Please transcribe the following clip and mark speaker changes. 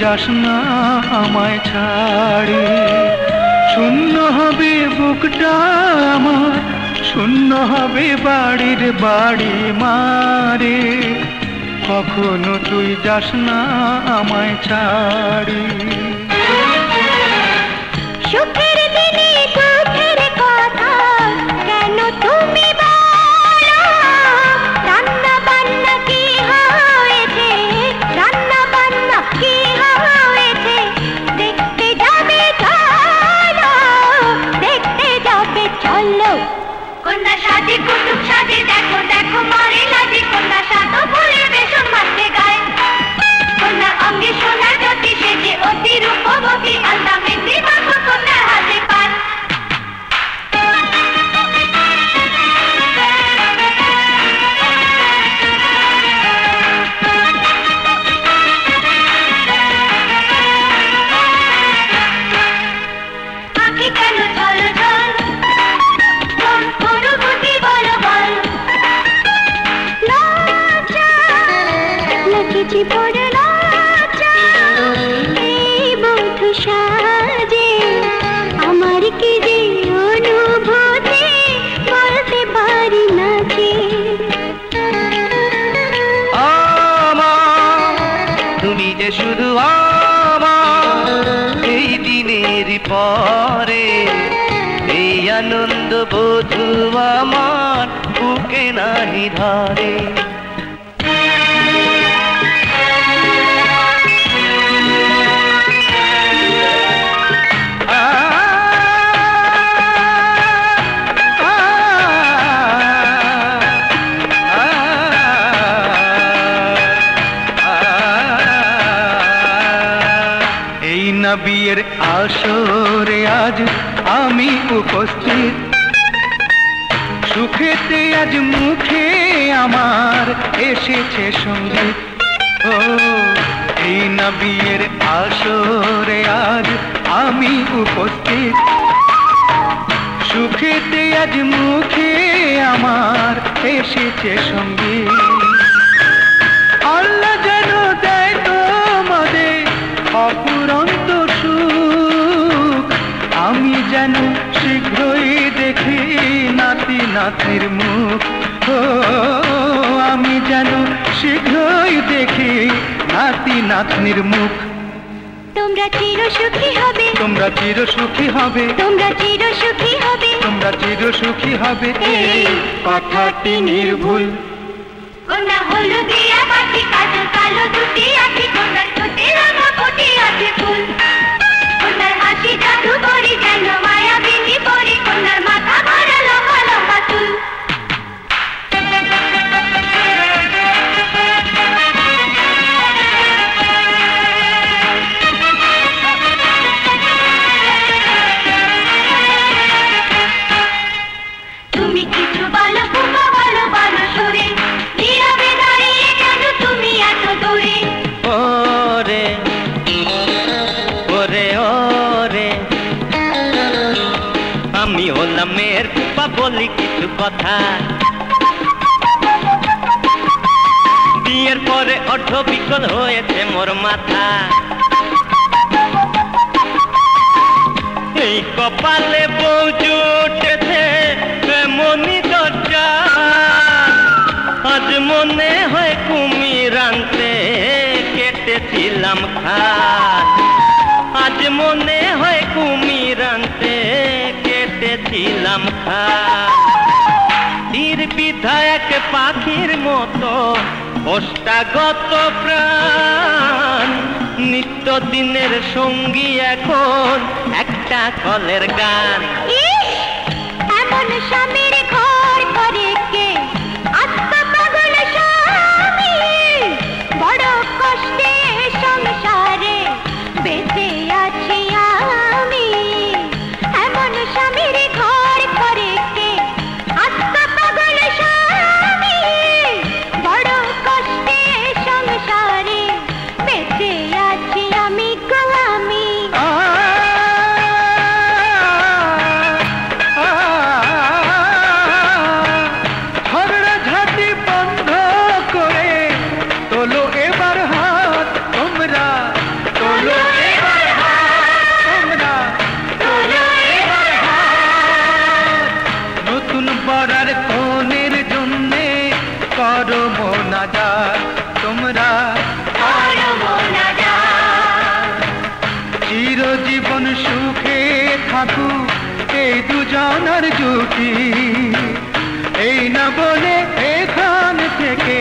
Speaker 1: যাস না আমায় ছাড়ি। শূন্য হবে বুকটা আমার, শূন্য হবে বাড়ির বাড়ি মারে, কখনো তুই যাস না আমায় ছাড়ি।
Speaker 2: সুখের দিনে দুঃখের কথা কেন তুমি বলো, রান্না বান্না কি হয়েছে, রান্না বান্না কি হয়েছে, দেখতে যাবে চলো, দেখতে যাবে চলো। কন্যা সাজে কুটুম সাজে দেখো দেখো মারে লাজে, কন্যা সাজো ভুলে বেসন মারতে গায়, কন্যা অঙ্গে সোনার জ্যোতি সেজে অতি রূপবতী, আলতা মেহেন্দি মাখো কন্যার হাতে পান। আঁখি কেন ছল ছল, কোন অনুভূতি বলো বল, লজ্জা লজ্জেছি বড় লজ্জা, এই বধূ সাজে আমার কি যে অনুভূতি বলতে পারি না যে।
Speaker 1: তুমি যে শুধু আমার এই দিনের পরে, এই আনন্দ বধূ আমার বুকে নাহি ধরে। বিয়ের আসরে আজ আমি উপস্থিত, সুখেতে আজ মুখে আমার এসেছে সঙ্গীত। ও এই না বিয়ের আসরে আজ আমি উপস্থিত, সুখেতে আজ মুখে আমার এসেছে সঙ্গীত। আল্লাহ যেন দেয় তোমাদের অপুরন্ত সুখ, আমি যেন শীঘ্রই দেখি নাতি নাতির মুখ। ও আমি যেন শীঘ্রই দেখি নাতি নাতনির মুখ।
Speaker 2: তোমরা চির সুখী হবে,
Speaker 1: তোমরা চির সুখী হবে,
Speaker 2: তোমরা চির সুখী হবে,
Speaker 1: তোমরা চির সুখী হবে, এই কথাটি নির্ভুল।
Speaker 2: কন্যা হলুদিয়া পাখি কাজল কালো দুটি আখি, কন্যার ঠোঁটে রাঙা ফোঁটে আছে ফুল, কন্যার হাসি জাদু করি যেন মায়াবিনী পরি, কন্যার মাথা ভরা লম্বা লম্বা চুল। তুমি কিছু বলো ফুপা বলো বলো সুরে, নীরবে দাঁড়িয়ে কেন তুমি এত দূরে।
Speaker 1: ওরে ওরে ওরে আমি হলাম মেয়ের ফুপা, বলি কিছু কথা। বিয়ের পরে অর্ধ বিকল হয়েছে মোর মাথা, এই কপালে বউ জুটেছে এমনই দরজা, আজ মনে হয় কুমির আনতে কেটেছিলাম খাট, আজ মনে হয় কুমির আনতে কেটেছিলাম খাট। তীর বিধায়ক পাখির মতো ওষ্ঠাগত প্রাণ, নিত্যদিনের সঙ্গী এখন একটা কলের গান।
Speaker 2: এমন স্বামীর ঘর করে কে, আত্মা পাগল স্বামী, বড় কষ্টে সংসারে বেঁচে আছি আমি। এমন স্বামীর ঘর করে কে, আত্মা পাগল স্বামী, বড় কষ্টে সংসারে বেঁচে আছি আমি গো আমি।
Speaker 1: এই দুজনার জুটি। এই না বলে এখান থেকে